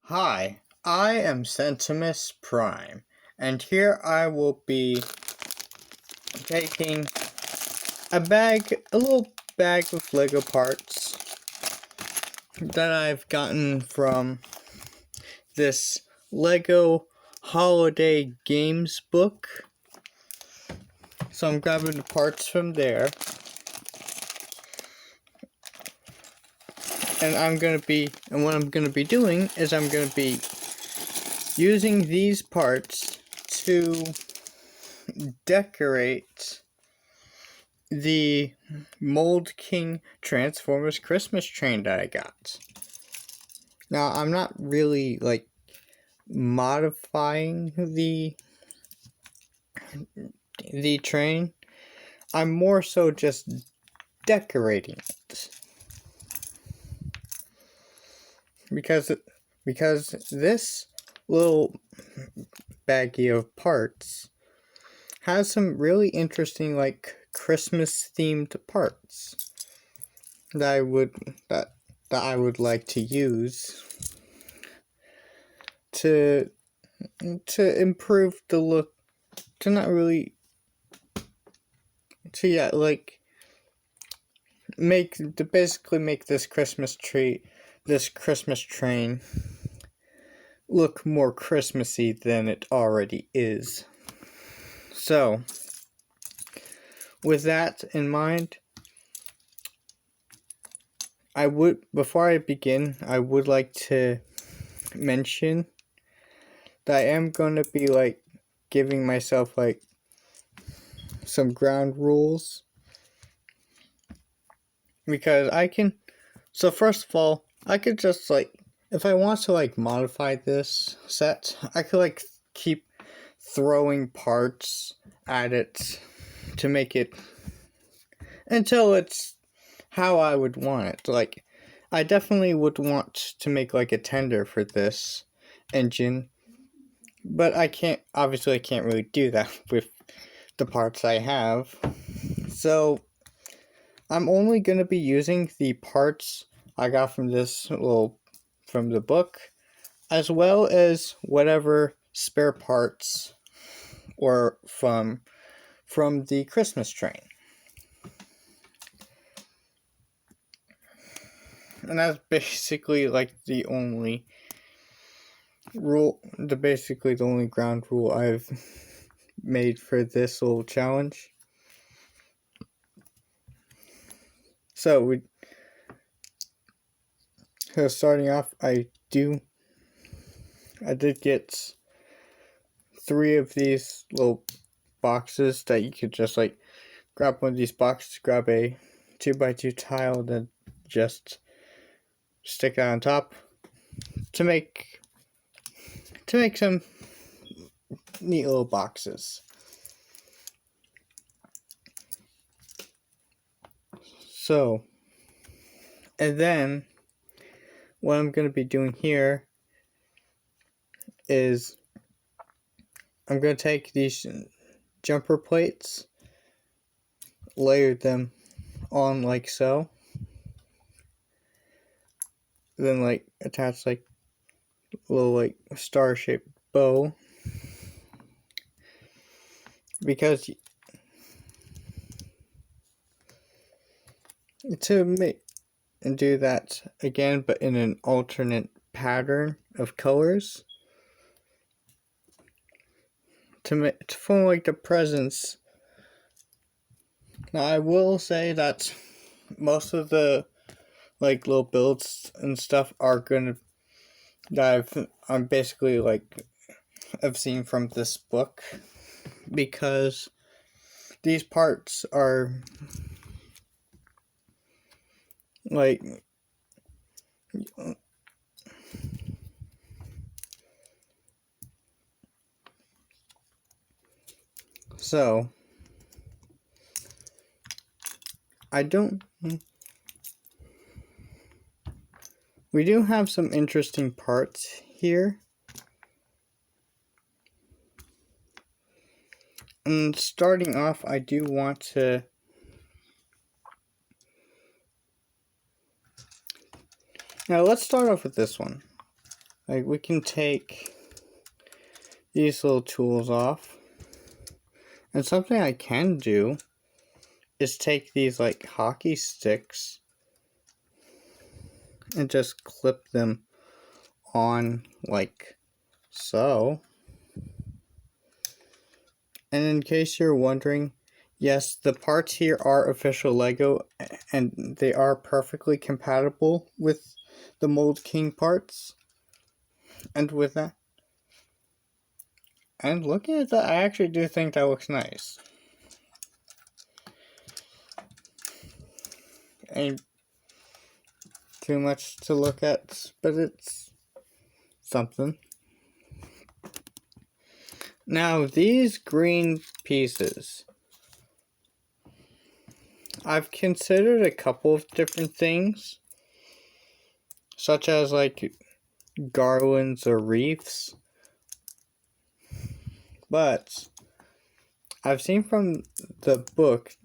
Hi, I am Centimus Prime, and here I will be taking a little bag of Lego parts that I've gotten from this Lego Holiday Games book. So I'm grabbing the parts from there, and what I'm gonna be doing is I'm gonna be using these parts to decorate the Mould King Transformers Christmas train that I got. Now, I'm not really modifying the train. I'm more so just decorating it. Because this little baggie of parts has some really interesting Christmas themed parts that I would like to use to improve the look, to not really to yeah like basically make this Christmas train look more Christmassy than it already is. So, with that in mind, before I begin, I would like to mention that I am going to be giving myself some ground rules, because so first of all, I could just if I want to modify this set, I could keep throwing parts at it to make it until it's how I would want it. I definitely would want to make a tender for this engine, but I can't really do that with the parts I have. So I'm only going to be using the parts I got from from the book, as well as whatever spare parts or from the Christmas train. And that's basically the only the only ground rule I've made for this little challenge. So starting off, I did get 3 of these little boxes that you could just grab one of these boxes, grab a 2x2 tile, then just stick that on top to make some neat little boxes. So, and then what I'm going to be doing here is I'm going to take these jumper plates, layer them on like so, then attach a little star-shaped bow, because and do that again, but in an alternate pattern of colors to form the presents. Now, I will say that most of the little builds and stuff are that I'm basically I've seen from this book, because these parts are so we do have some interesting parts here. And starting off, I do want to now let's start off with this one. Like, we can take these little tools off. And something I can do is take these, like, hockey sticks and just clip them on, like so. And in case you're wondering, yes, the parts here are official Lego, and they are perfectly compatible with the Mold King parts. And with that, and looking at that, I actually do think that looks nice. Ain't too much to look at, but it's something. Now, these green pieces, I've considered a couple of different things, such as like garlands or wreaths, but I've seen from the book,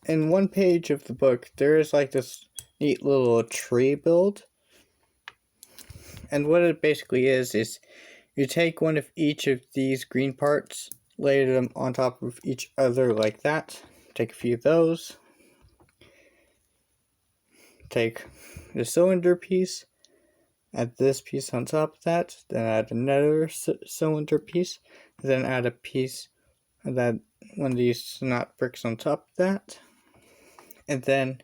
in one page of the book, there is like this neat little tree build, and what it basically is you take one of each of these green parts, lay them on top of each other like that, take a few of those, take the cylinder piece, add this piece on top of that, then add another cylinder piece, then add a piece of that, one of these knot bricks on top of that, and then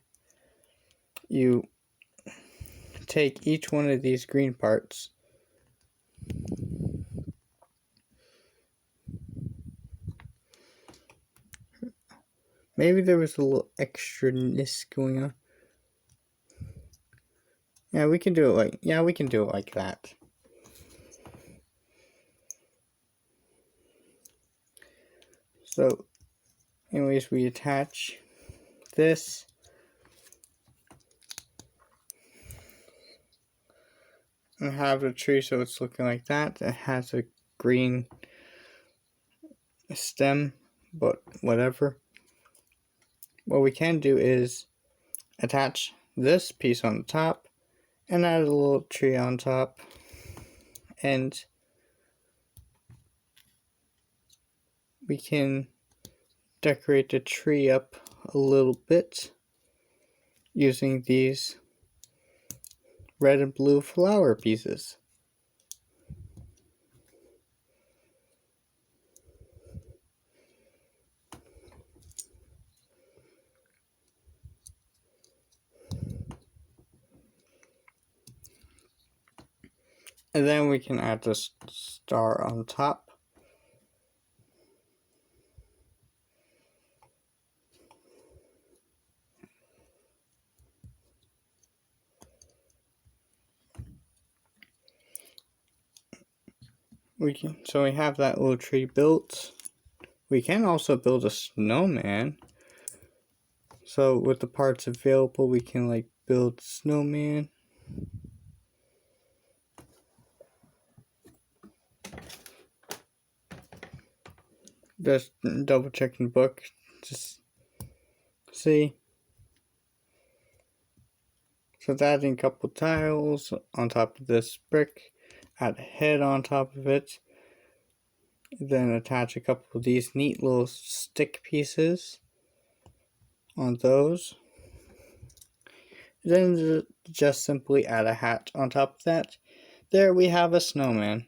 you take each one of these green parts, maybe there was a little extraness going on. Yeah, we can do it like that. So, anyways, we attach this. And have the tree so it's looking like that. It has a green stem, but whatever. What we can do is attach this piece on the top and add a little tree on top, and we can decorate the tree up a little bit using these red and blue flower pieces. And then we can add this star on top. So we have that little tree built. We can also build a snowman. So with the parts available, we can like build snowman. Just double checking the book, just see. So adding a couple tiles on top of this brick, add a head on top of it, then attach a couple of these neat little stick pieces on those. Then just simply add a hat on top of that. There we have a snowman.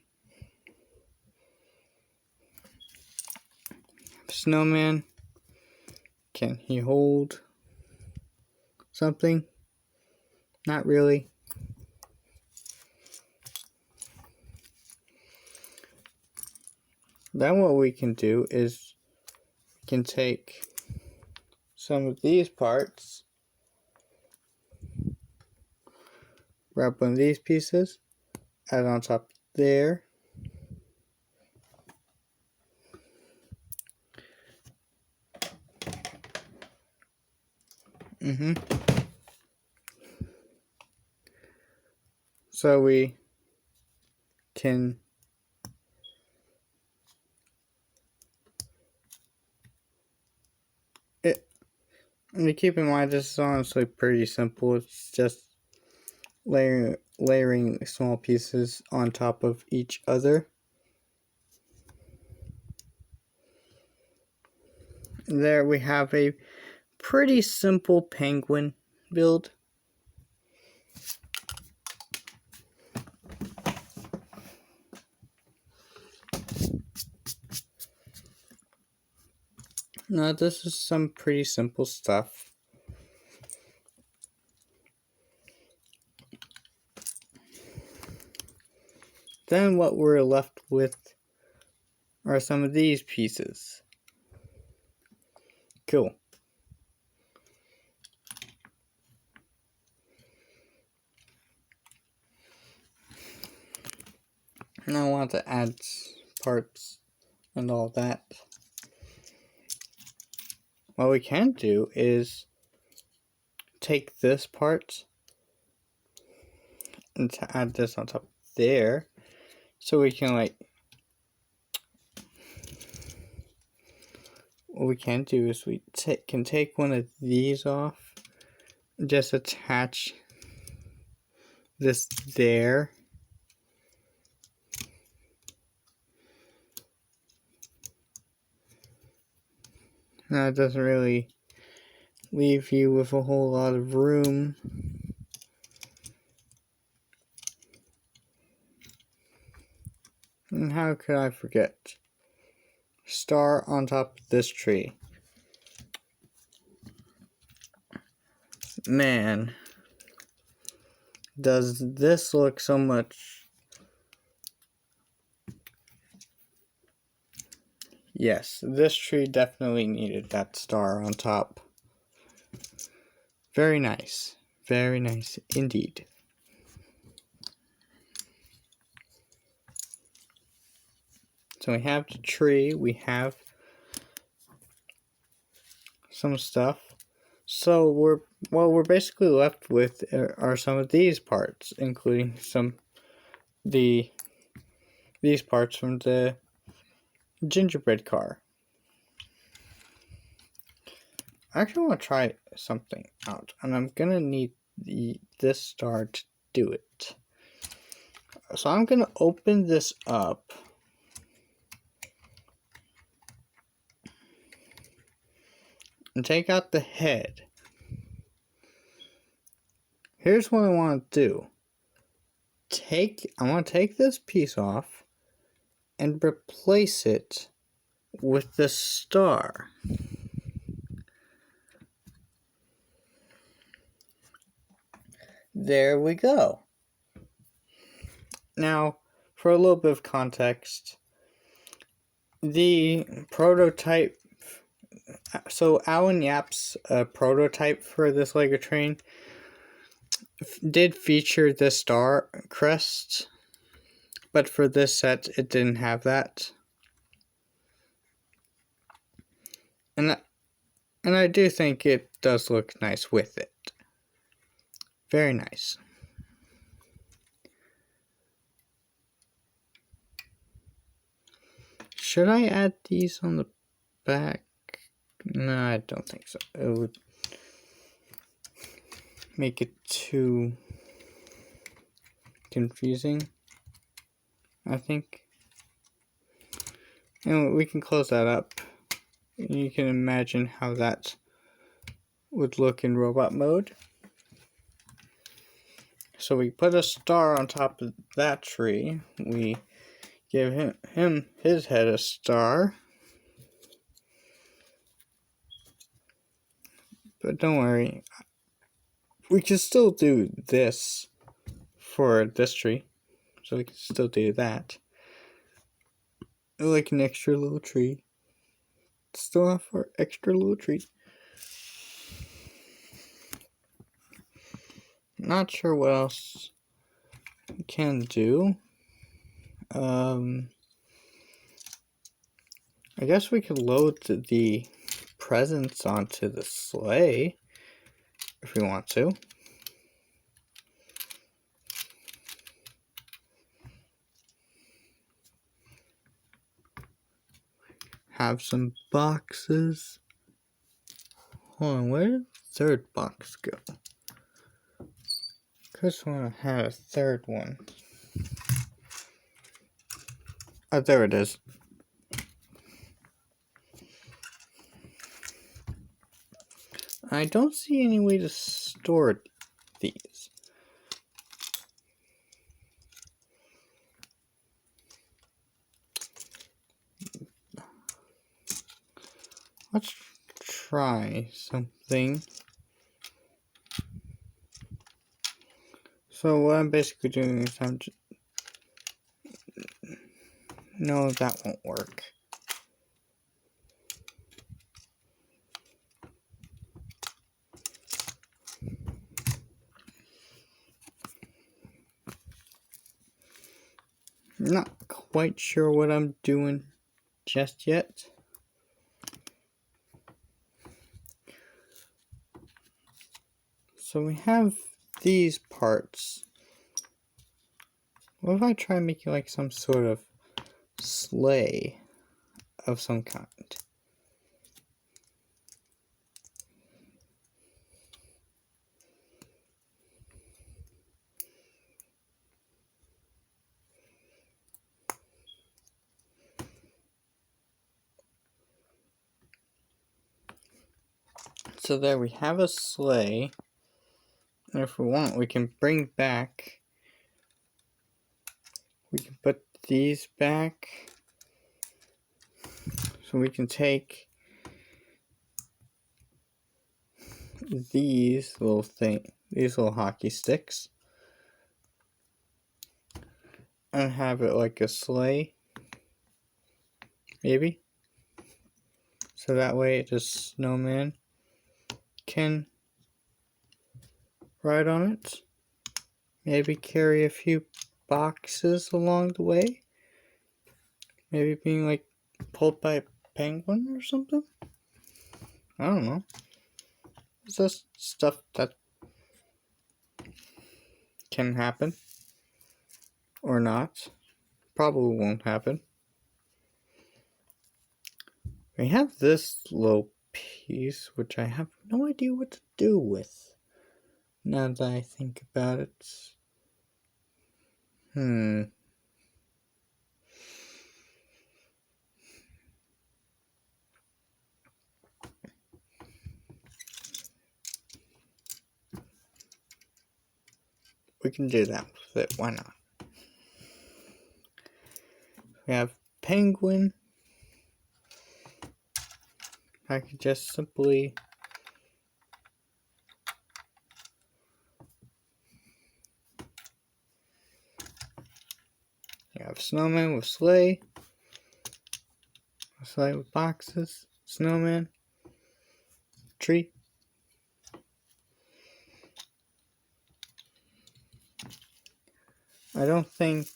Snowman, can he hold something? Not really. Then what we can do is we can take some of these parts, grab one of these pieces, add on top there. So we can and keep in mind this is honestly pretty simple. It's just layering layering small pieces on top of each other. There we have a pretty simple penguin build. Now this is some pretty simple stuff. Then what we're left with are some of these pieces. Cool. And I want to add parts and all that. What we can do is take this part and to add this on top there, so we can like, what we can do is we can take one of these off and just attach this there. Now it doesn't really leave you with a whole lot of room. And how could I forget? Star on top of this tree. Man, does this look so much... Yes, this tree definitely needed that star on top. Very nice. Very nice indeed. So we have the tree, we have some stuff. So what we're basically left with are some of these parts, including these parts from the gingerbread car. I actually want to try something out, and I'm gonna need this star to do it. So I'm gonna open this up. And take out the head. Here's what I want to do. I want to take this piece off and replace it with the star. There we go. Now, for a little bit of context, the prototype, so Alan Yap's prototype for this Lego train did feature the star crest, but for this set it didn't have that. And I do think it does look nice with it. Very nice. Should I add these on the back? No, I don't think so. It would make it too confusing, I think. And we can close that up. You can imagine how that would look in robot mode. So we put a star on top of that tree. We give his head a star. But don't worry, we can still do this for this tree. So we can still do that. Like an extra little tree. Still have our extra little tree. Not sure what else we can do. I guess we could load the presents onto the sleigh if we want to. Have some boxes. Hold on, where did the third box go? Just want to have a third one. Oh, there it is. I don't see any way to store these. Let's try something. So what I'm basically doing is I'm just... No, that won't work. Not quite sure what I'm doing just yet. So we have these parts. What if I try making like some sort of sleigh of some kind? So there we have a sleigh. And if we want, we can bring back... We can put these back. So we can take these little hockey sticks, and have it like a sleigh, maybe. So that way the snowman can ride on it. Maybe carry a few boxes along the way. Maybe being like pulled by a penguin or something. I don't know. It's just stuff that can happen. Or not. Probably won't happen. We have this little piece, which I have no idea what to do with. Now that I think about it. We can do that with it, why not? We have penguin. I could just simply... You have snowman with sleigh. A sleigh with boxes. Snowman. Tree. I don't think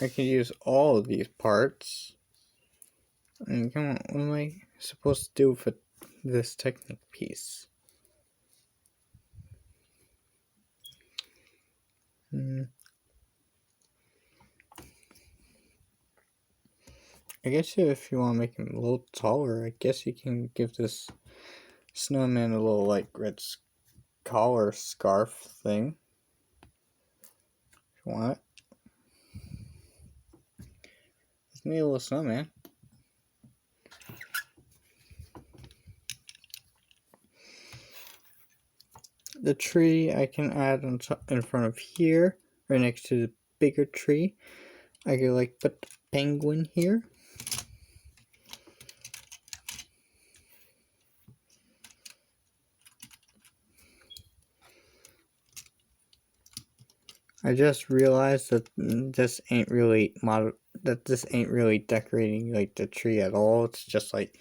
I can use all of these parts. I mean, come on, what am I supposed to do for this technique piece? I guess if you want to make him a little taller, I guess you can give this snowman a little like red collar scarf thing. If you want it. It's me a little snowman. The tree I can add on top in front of here, right next to the bigger tree. I could like put the penguin here. I just realized that this ain't really decorating like the tree at all. It's just like,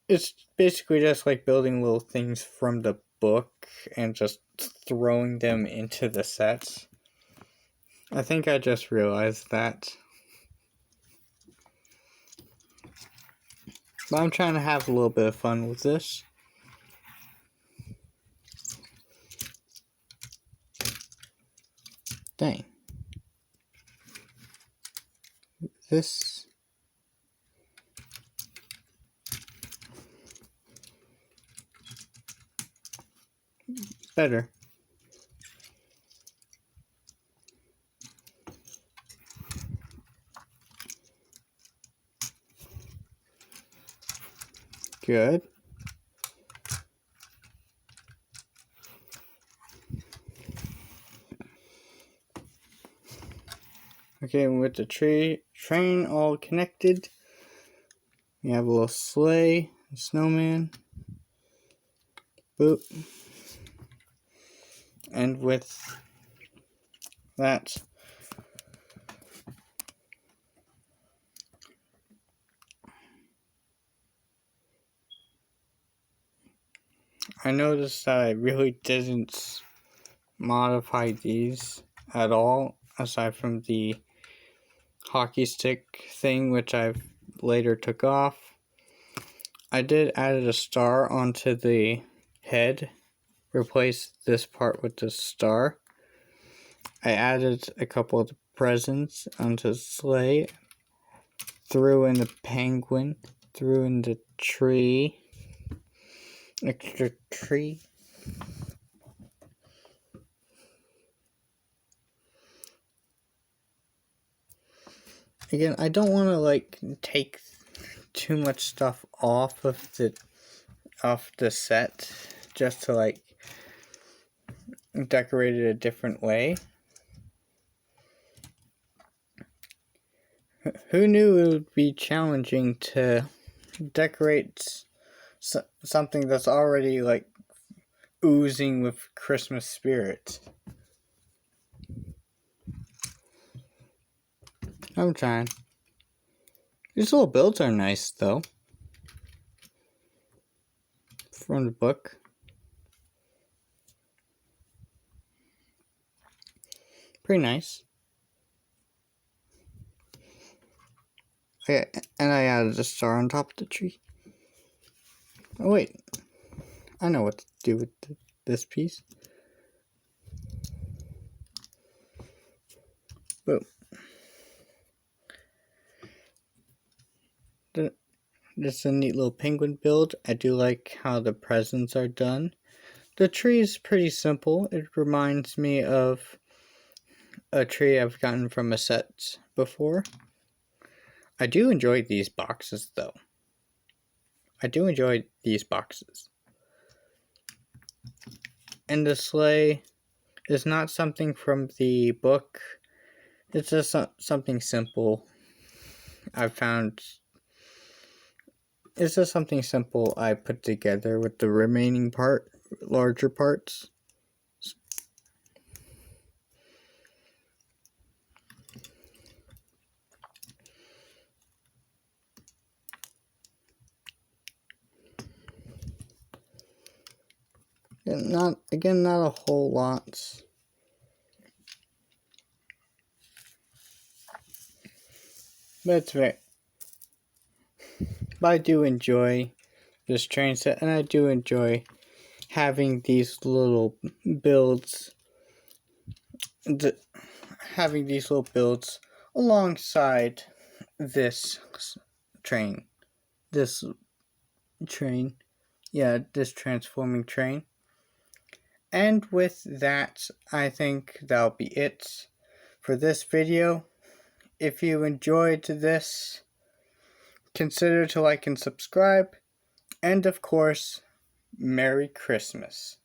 it's basically just like building little things from the book and just throwing them into the set. I think I just realized that. But I'm trying to have a little bit of fun with this. Dang. This... better. good. Okay, with the train all connected, we have a little sleigh, a snowman, boop, and with that, I noticed that I really didn't modify these at all, aside from the hockey stick thing, which I later took off. I did add a star onto the head, replace this part with the star. I added a couple of the presents onto the sleigh, threw in the penguin, threw in the tree, extra tree. Again, I don't want to like take too much stuff off of the set just to like decorate it a different way. Who knew it would be challenging to decorate something that's already like oozing with Christmas spirit? I'm trying. These little builds are nice though. From the book. Pretty nice. Okay, and I added a star on top of the tree. Oh wait, I know what to do with this piece. Boom. This is a neat little penguin build. I do like how the presents are done. The tree is pretty simple. It reminds me of a tree I've gotten from a set before. I do enjoy these boxes though. I do enjoy these boxes. And the sleigh is not something from the book. It's just something simple I found. It's just something simple I put together with the remaining larger parts. And not a whole lot. But I do enjoy this train set, and I do enjoy having these little builds. Having these little builds alongside this train. This transforming train. And with that, I think that'll be it for this video. If you enjoyed this, consider to like and subscribe. And of course, Merry Christmas.